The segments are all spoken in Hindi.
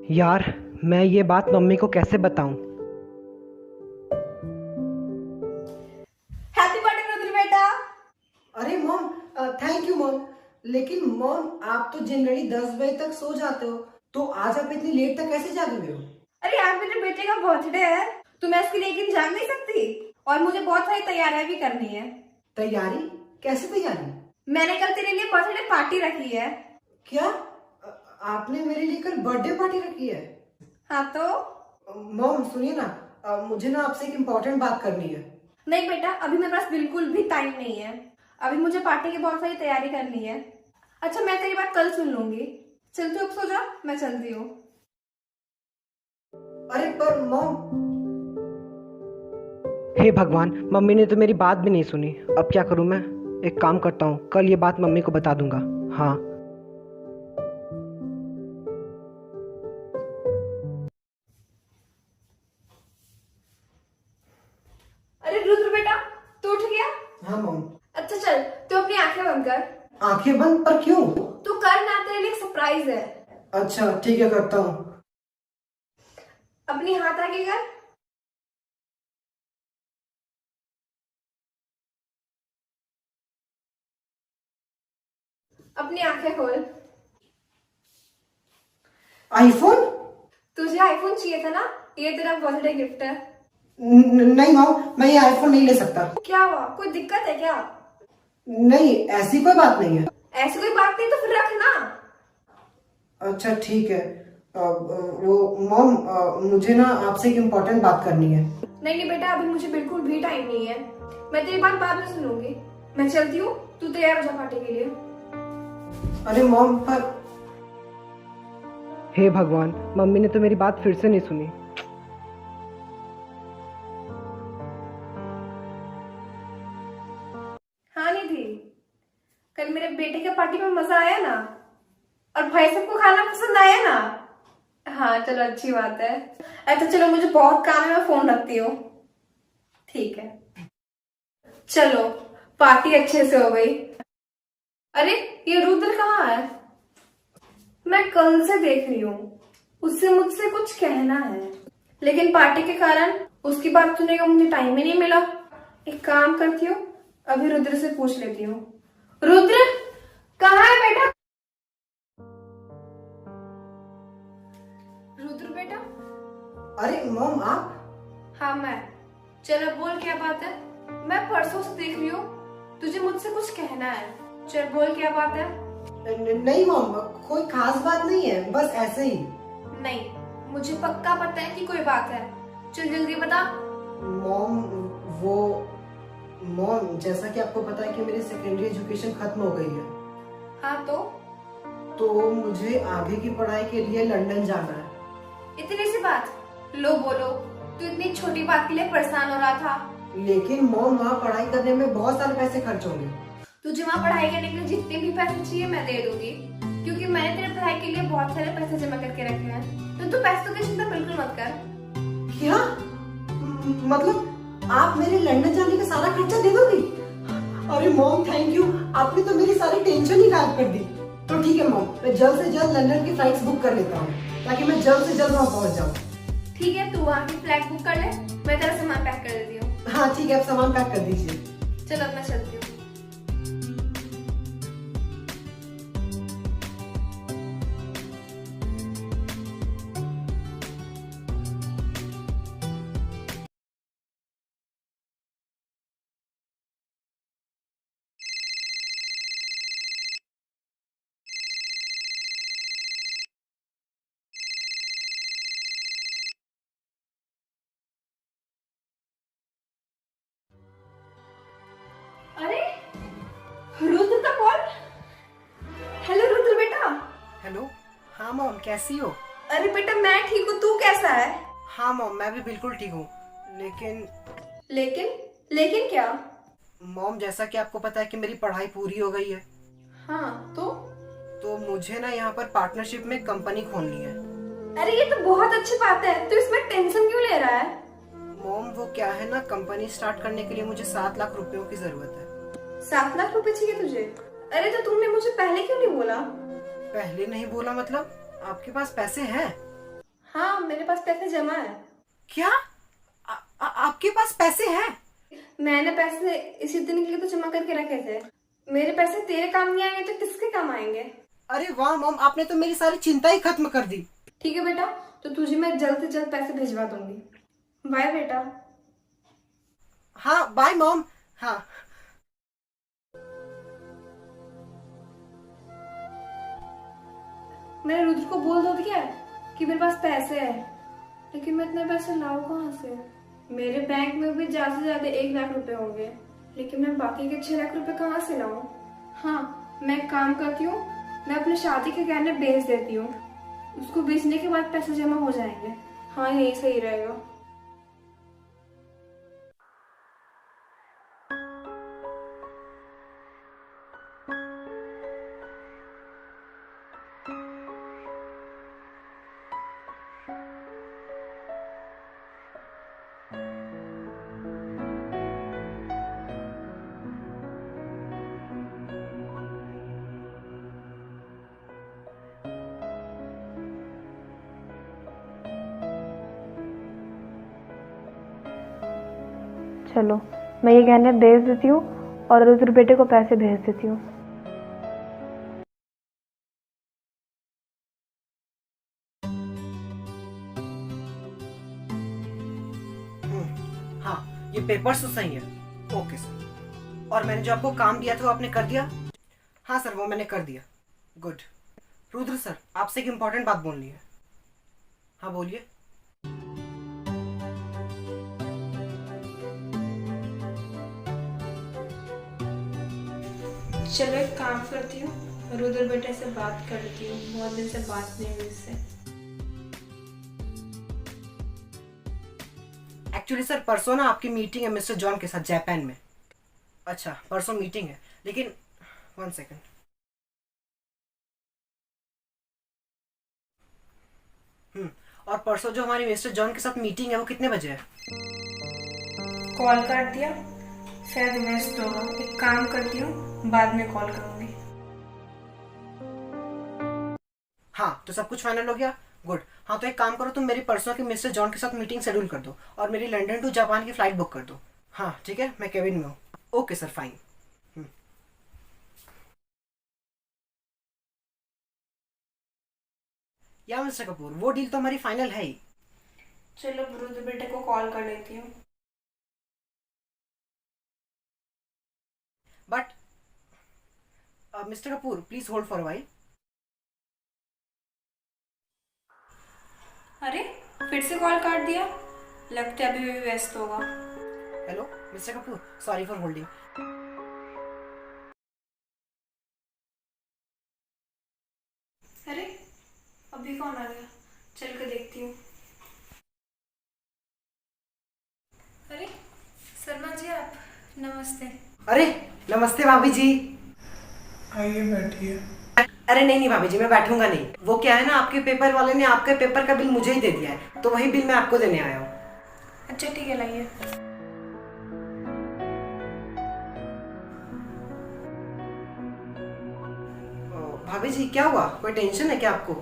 यार, मैं ये बात मम्मी को कैसे बताऊं? हैप्पी बर्थडे रुद्र बेटा। अरे मॉम, थैंक यू मॉम। लेकिन मॉम, आप तो जनरली 10 बजे तक सो जाते हो, तो आज आप इतनी लेट तक कैसे जागे हुए हो? अरे आज मेरे बेटे का बर्थडे है तो मैं इसके लिए एक दिन जाग नहीं सकती। और मुझे बहुत सारी तैयारियां भी करनी है। तैयारी? कैसे तैयारी? मैंने कल तेरे लिए बर्थडे पार्टी रखी है। क्या? आपने मेरे लिए कल बर्थडे पार्टी रखी है? हाँ तो? मॉम सुनिए ना, मुझे ना आपसे एक इम्पोर्टेंट बात करनी है। नहीं बेटा, अभी मेरे पास बिल्कुल भी टाइम नहीं है। अभी मुझे पार्टी की बहुत सारी तैयारी करनी है। अच्छा, मैं तेरी बात कल सुन लूंगी। चल तू अब सो जा, मैं चलती हूँ। अरे पर मॉम। हे भगवान, मम्मी ने तो मेरी बात भी नहीं सुनी। अब क्या करूं मैं? एक काम करता हूं, कल ये बात मम्मी को बता दूंगा। हाँ। अरे रुद्र बेटा, तू उठ गया? हाँ मॉम। अच्छा चल, तू अपनी आंखें बंद कर। आंखें बंद? पर क्यों? तू कर ना, तेरे लिए सरप्राइज है। अच्छा ठीक है, करता हूँ। अपनी हाथ आगे कर। अपनी आंखें खोल। आईफोन? तुझे आईफोन चाहिए था ना, ये तेरा बर्थडे गिफ्ट है। नहीं मॉम, मैं ये आईफोन नहीं ले सकता। क्या हुआ, कोई दिक्कत है क्या? नहीं, ऐसी कोई बात नहीं है। ऐसी कोई बात नहीं तो फिर रख ना। अच्छा ठीक है। वो मॉम, मुझे ना आपसे एक इम्पोर्टेंट बात करनी है। नहीं नहीं बेटा, अभी मुझे बिल्कुल भी टाइम नहीं है। मैं तेरी बात बाद में सुनूंगी। मैं चलती हूँ, तू तैयार हो जा पार्टी के लिए। अरे मॉम पर। हे भगवान, मम्मी ने तो मेरी बात फिर से नहीं सुनी। हाँ निधि, कल मेरे बेटे के पार्टी में मजा आया ना? और भाई सबको खाना पसंद आया ना? हाँ चलो, अच्छी बात है। अच्छा चलो, मुझे बहुत काम है, मैं फोन रखती हूँ। ठीक है। चलो, पार्टी अच्छे से हो गई। अरे, ये रुद्र कहाँ है? मैं कल से देख रही हूँ, उससे मुझसे कुछ कहना है, लेकिन पार्टी के कारण उसकी बात सुनने का मुझे टाइम ही नहीं मिला। एक काम करती हूँ, अभी रुद्र से पूछ लेती हूँ। रुद्र, कहाँ है बेटा? रुद्र बेटा। अरे मॉम, आप? हाँ मैं। चलो बोल, क्या बात है? मैं परसों से देख रही हूँ, तुझे मुझसे कुछ कहना है। चल बोल, क्या बात है? नहीं मॉम, कोई खास बात नहीं है, बस ऐसे ही। नहीं, मुझे पक्का पता है कि कोई बात है। चल जल्दी बता। मॉम, वो मॉम, जैसा कि आपको पता है कि मेरी सेकेंडरी एजुकेशन खत्म हो गई है, हाँ तो मुझे आगे की पढ़ाई के लिए लंदन जाना है। इतनी सी बात? लो बोलो, तू इतनी छोटी बात के लिए परेशान हो रहा था। लेकिन मॉम, वहाँ पढ़ाई करने में बहुत सारे पैसे खर्च होंगे। तुझे वहाँ पढ़ाई करने के लिए जितने भी पैसे चाहिए मैं दे दूंगी, क्योंकि मैंने तेरे पढ़ाई के लिए बहुत सारे पैसे जमा करके रखे हैं। तो तू पैसों की चिंता बिल्कुल मत कर। क्या? मतलब आप मेरे लंदन जाने का सारा खर्चा दे दोगी? अरे मॉम, थैंक यू। आपने तो मेरी सारी टेंशन ही गायब कर दी। तो ठीक है मॉम, मैं जल्द से जल्द लंदन की फ्लाइट्स बुक कर लेता हूँ, ताकि मैं जल्द से जल्द वहाँ पहुँच जाऊँ। ठीक है, तू वहाँ की फ्लाइट बुक कर ले, मैं तेरा सामान पैक कर देती हूँ। हाँ ठीक है, आप सामान पैक कर दीजिए। चलो अब मैं चलती हूँ। अरे, रुद्र का कॉल। हेलो रुद्र बेटा। हेलो। हाँ मॉम, कैसी हो? अरे बेटा, मैं ठीक हूँ, तू कैसा है? हाँ मॉम, मैं भी बिल्कुल ठीक हूँ। लेकिन लेकिन? लेकिन क्या? मॉम, जैसा कि आपको पता है कि मेरी पढ़ाई पूरी हो गई है, हाँ तो मुझे ना यहाँ पर पार्टनरशिप में कंपनी खोलनी है। अरे ये तो बहुत अच्छी बात है, तू इसमें टेंशन क्यों ले रहा है? मॉम, वो क्या है ना, कंपनी स्टार्ट करने के लिए मुझे 7 लाख रुपयों की जरूरत है। 7 लाख रुपए चाहिए तुझे? अरे तो तुमने मुझे पहले क्यों नहीं बोला? पहले नहीं बोला मतलब? आपके पास पैसे हैं? हाँ, मेरे पास पैसे जमा है। क्या? आपके पास पैसे हैं? मैंने पैसे इसी दिन के लिए तो जमा करके रखे थे। मेरे पैसे तेरे काम नहीं आएंगे तो किसके काम आएंगे? अरे वाह मॉम, आपने तो मेरी सारी चिंता ही खत्म कर दी। ठीक है बेटा, तो तुझे मैं जल्द से जल्द पैसे भिजवा दूंगी। बाय बेटा। हाँ बाय मॉम। हाँ। मैंने रुद्र को बोल दो दिया कि मेरे पास पैसे है, लेकिन मैं इतने पैसे लाऊं कहाँ से? मेरे बैंक में भी ज्यादा से ज्यादा 1 लाख रुपए होंगे, लेकिन मैं बाकी के 6 लाख रुपए कहाँ से लाऊं? हाँ, मैं एक काम करती हूँ, मैं अपने शादी के गहने बेच देती हूँ, उसको बेचने के बाद पैसे जमा हो जाएंगे। हाँ, यही सही रहेगा। चलो मैं ये गहने बेच देती हूँ और रुद्र बेटे को पैसे भेज देती हूँ। हाँ, ये पेपर्स तो सही है। Okay sir. और मैंने जो आपको काम दिया था वो आपने कर दिया? हाँ सर, वो मैंने कर दिया। गुड। रुद्र सर, आपसे एक इम्पोर्टेंट बात बोलनी है। हाँ बोलिए। चलो एक काम करती हूँ, रुद्र बेटे से बात करती हूँ, बहुत दिन से बात नहीं हुई इससे। एक्चुअली सर, परसों ना आपकी मीटिंग है मिस्टर जॉन के साथ जापान में। अच्छा, परसों मीटिंग है, लेकिन 1 सेकेंड। और परसों जो हमारी मिस्टर जॉन के साथ मीटिंग है वो कितने बजे है? कॉल कर दिया, शायद व्यस्त होगा। एक काम करती हूँ, बाद में कॉल करूंगी। हाँ, तो सब कुछ फाइनल हो गया? गुड। हाँ, तो एक काम करो, तुम मेरी परसों की मिस्टर जॉन के साथ मीटिंग शेड्यूल कर दो और मेरी लंदन टू जापान की फ्लाइट बुक कर दो। हाँ ठीक है, मैं केबिन में हूँ। Okay sir, fine. या मिस्टर कपूर, वो डील तो हमारी फाइनल है ही। चलो रुद्र बेटे को कॉल कर लेती हूँ। But mister Kapoor, please hold for while. अरे, फिर से कॉल काट दिया, लगता है अभी भी व्यस्त होगा। Hello mister Kapoor, sorry for holding. अरे, अभी कौन आ गया? चल के देखती हूँ। अरे शर्मा जी, आप? नमस्ते। अरे नमस्ते भाभी जी। आइए बैठिए। अरे नहीं नहीं भाभी जी, मैं बैठूंगा नहीं। वो क्या है ना, आपके पेपर वाले ने आपके पेपर का बिल मुझे ही दे दिया है, तो वही बिल मैं आपको देने आया हूँ। अच्छा ठीक है, लाइए। भाभी जी क्या हुआ, कोई टेंशन है क्या आपको?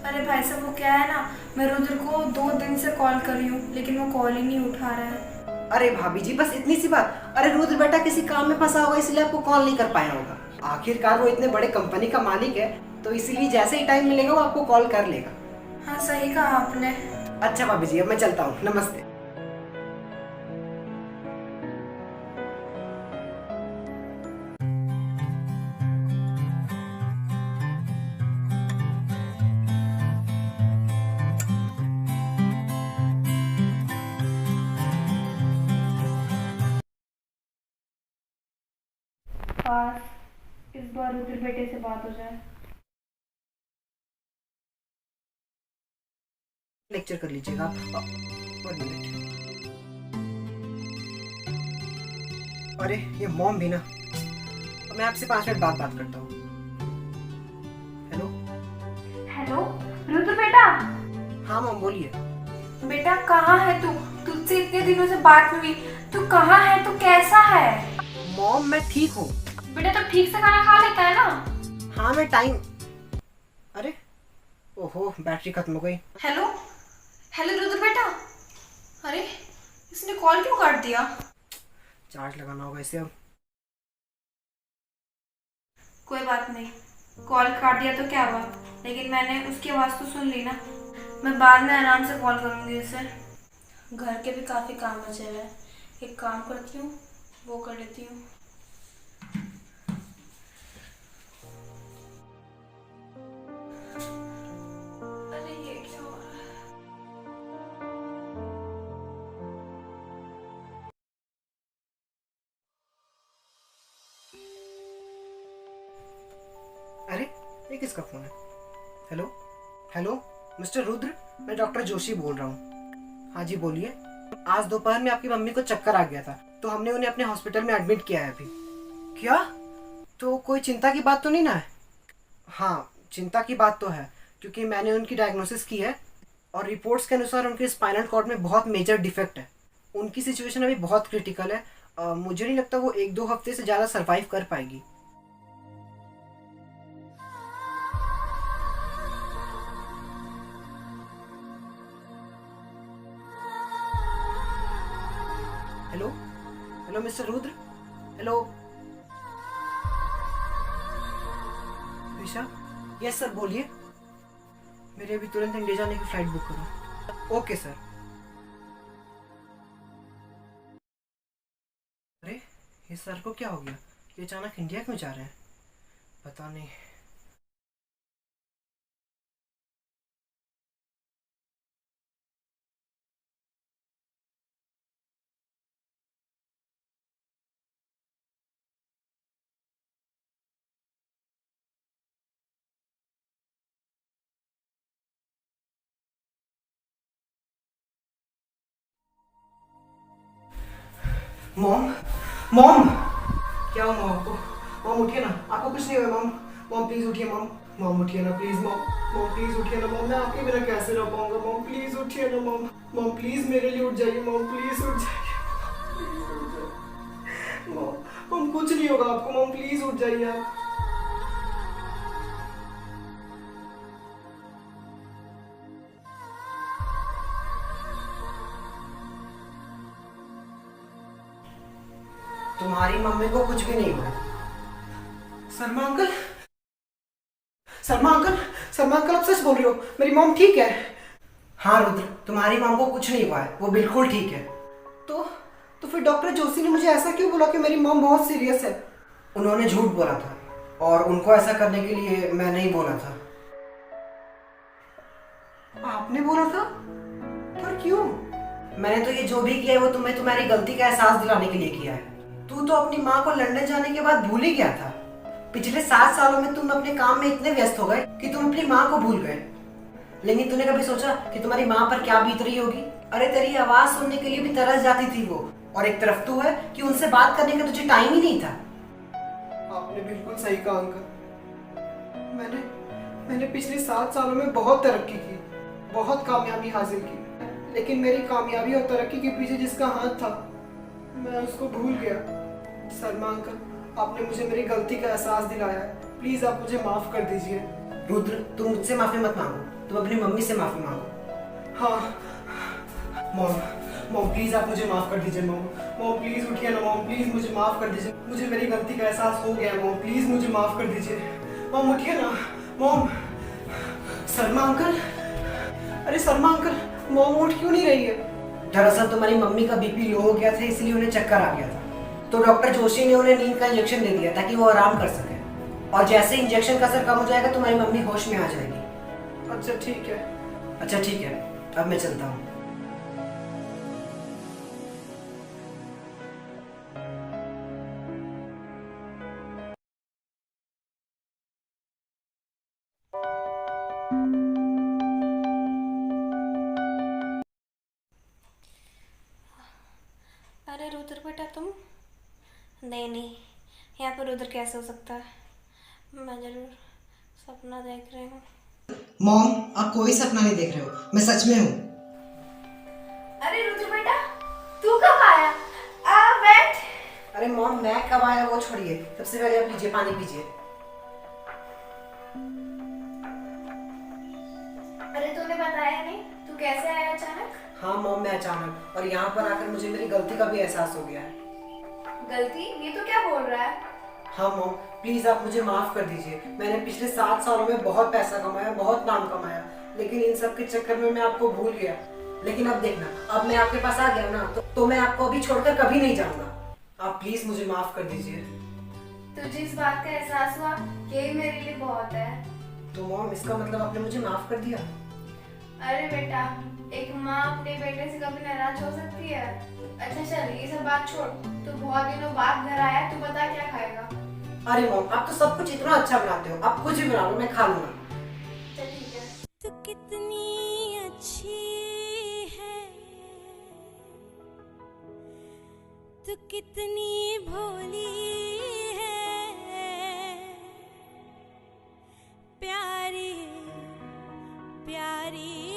अरे भाई साहब, वो क्या है ना, मैं रुद्र को 2 दिन से कॉल कर रही हूँ, लेकिन वो कॉल ही नहीं उठा रहा है। अरे भाभी जी, बस इतनी सी बात। अरे रुद्र बेटा किसी काम में फंसा होगा, इसलिए आपको कॉल नहीं कर पाया होगा। आखिरकार वो इतने बड़े कंपनी का मालिक है, तो इसीलिए जैसे ही टाइम मिलेगा वो आपको कॉल कर लेगा। हाँ सही कहा आपने। अच्छा भाभी जी, अब मैं चलता हूँ, नमस्ते। पास इस बार रुद्र बेटे से बात हो जाए। लेक्चर कर लीजिएगा आप। 1 मिनट। अरे ये मॉम भी ना। मैं आपसे 5 मिनट बाद बात करता हूँ। हेलो। हेलो रुद्र बेटा। हाँ मॉम बोलिए। बेटा कहाँ है तू? तुझसे इतने दिनों से बात नहीं हुई, तू कहाँ है? तू कैसा है? मॉम मैं ठीक हूँ। बेटा तो ठीक से खाना खा लेता है ना? हाँ मैं टाइम। अरे ओहो, बैटरी खत्म हो गई। हेलो हेलो रुद्र बेटा। अरे इसने कॉल क्यों काट दिया? चार्ज लगाना होगा इसे अब। कोई बात नहीं, कॉल काट दिया तो क्या हुआ, लेकिन मैंने उसकी आवाज़ तो सुन ली ना। मैं बाद में आराम से कॉल करूँगी उसे। घर के भी काफ़ी काम बचे हुए हैं, एक काम करती हूँ, वो कर लेती हूँ। अरे ये क्या हो रहा है? अरे ये किसका फोन है? हेलो हेलो, मिस्टर रुद्र, मैं डॉक्टर जोशी बोल रहा हूँ। हाँ जी बोलिए। आज दोपहर में आपकी मम्मी को चक्कर आ गया था, तो हमने उन्हें अपने हॉस्पिटल में एडमिट किया है अभी। क्या? तो कोई चिंता की बात तो नहीं ना है? हाँ, चिंता की बात तो है, क्योंकि मैंने उनकी डायग्नोसिस की है और रिपोर्ट्स के अनुसार उनके स्पाइनल कॉर्ड में बहुत मेजर डिफेक्ट है। उनकी सिचुएशन अभी बहुत क्रिटिकल है। मुझे नहीं लगता वो 1-2 हफ्ते से ज़्यादा सर्वाइव कर पाएगी। Hello hello mister Rudra, hello. Rishabh, yes sir बोलिए। मेरे अभी तुरंत इंडिया जाने की फ्लाइट बुक करो। Okay sir. अरे ये सर को क्या हो गया? ये अचानक इंडिया क्यों जा रहे हैं? पता नहीं। मॉम, मॉम, क्या हुआ मॉम को? मॉम उठिए ना, आपको कुछ नहीं हुआ मॉम। मॉम प्लीज उठिए मॉम। मॉम उठिए ना प्लीज मॉम। मॉम प्लीज उठिए ना मॉम, मैं आपके बिना कैसे रह पाऊंगा मॉम, प्लीज उठिए ना मॉम। मॉम प्लीज मेरे लिए उठ जाइए मॉम, प्लीज उठ जाइए। प्लीज उठ जाइए मॉम। मॉम कुछ नहीं होगा आपको मॉम, प्लीज उठ जाइए आप। तुम्हारी मम्मी को कुछ भी नहीं हुआ। Sharma uncle, Sharma uncle, Sharma uncle आप सच बोल रहे हो? मेरी मॉम ठीक है? हाँ रुद्र, तुम्हारी मॉम को कुछ नहीं हुआ है, वो बिल्कुल ठीक है। तो फिर डॉक्टर जोशी ने मुझे ऐसा क्यों बोला कि मेरी मॉम बहुत सीरियस है? उन्होंने झूठ बोला था और उनको ऐसा करने के लिए मैं नहीं बोला था। आपने बोला था? पर क्यों? मैंने तो ये जो भी किया है वो तुम्हें तुम्हारी गलती का एहसास दिलाने के लिए किया है। तू तो अपनी माँ को लंदन जाने के बाद भूल ही गया था। पिछले 7 सालों में तुम अपने काम में इतने व्यस्त हो गए कि तुम अपनी माँ को भूल गए। लेकिन तूने कभी सोचा कि तुम्हारी माँ पर क्या बीत रही होगी? अरे तेरी आवाज सुनने के लिए भी तरस जाती थी वो, और एक तरफ तू है कि उनसे बात करने का तुझे टाइम ही नहीं था। आपने बिल्कुल सही कहा अंकल। मैंने पिछले 7 सालों में बहुत तरक्की की, बहुत कामयाबी हासिल की, लेकिन मेरी कामयाबी और तरक्की के पीछे जिसका हाथ था मैं उसको भूल गया। शर्मा अंकल, आपने मुझे मेरी गलती का एहसास दिलाया है, प्लीज आप मुझे माफ कर दीजिए। रुद्र, तुम मुझसे माफी मत मांगो, तुम अपनी मम्मी से माफी मांगो। हाँ मॉम प्लीज आप मुझे माफ कर दीजिए मॉम प्लीज उठिए ना मॉम, प्लीज मुझे माफ कर दीजिए, मुझे मेरी गलती का एहसास हो गया मॉम, प्लीज मुझे माफ कर दीजिए मॉम, उठिए ना मॉम। शर्मा अंकल, अरे शर्मा अंकल, मॉम उठ क्यों नहीं रही है? दरअसल तुम्हारी मम्मी का बीपी लो हो गया था, इसलिए उन्हें चक्कर आ गया था, तो डॉक्टर जोशी ने उन्हें नींद का इंजेक्शन दे दिया ताकि वो आराम कर सके, और जैसे इंजेक्शन का असर कम हो जाएगा तुम्हारी मम्मी होश में आ जाएगी। अच्छा ठीक है, अच्छा ठीक है, अब मैं चलता हूँ। अरे रुद्र बेटा तुम? नहीं, यहाँ पर रुद्र कैसे हो सकता है? मैं जरूर सपना देख रही हूँ। मॉम, आप कोई सपना नहीं देख रहे हो, मैं सच में हूँ। अरे रुद्र बेटा, तू कब आया? बैठ। अरे मॉम, मैं कब आया वो छोड़िए, सबसे पहले आप लीजिए, पानी पीजिए। अरे तूने बताया नहीं, तू कैसे आया अचानक? हाँ मॉम, मैं अचानक, और यहाँ पर आकर मुझे मेरी गलती का भी एहसास हो गया है। गलती? ये तो क्या बोल रहा है? हाँ मॉम, प्लीज आप मुझे माफ कर दीजिए। मैंने पिछले 7 सालों में बहुत पैसा कमाया, बहुत नाम कमाया, लेकिन इन सब के चक्कर में मैं आपको भूल गया। लेकिन अब देखना, अब मैं आपके पास आ गया ना, तो मैं आपको अभी छोड़कर कभी नहीं जाऊंगा। आप प्लीज मुझे माफ कर दीजिए। तुझे इस बात का एहसास हुआ, यही मेरे लिए बहुत है। तो मॉम, इसका मतलब आपने मुझे माफ कर दिया? अरे बेटा, एक माँ अपने बेटे से कभी नाराज हो सकती है? अच्छा चल, ये सब बात छोड़, तू बहुत दिनों बाद घर आया, तू बता क्या खाएगा? अरे मॉम, आप तो सब कुछ इतना अच्छा बनाते हो, आप कुछ भी बना लो, मैं खा लूंगा। चल ठीक है। तू कितनी अच्छी है, तू कितनी भोली है, प्यारी प्यारी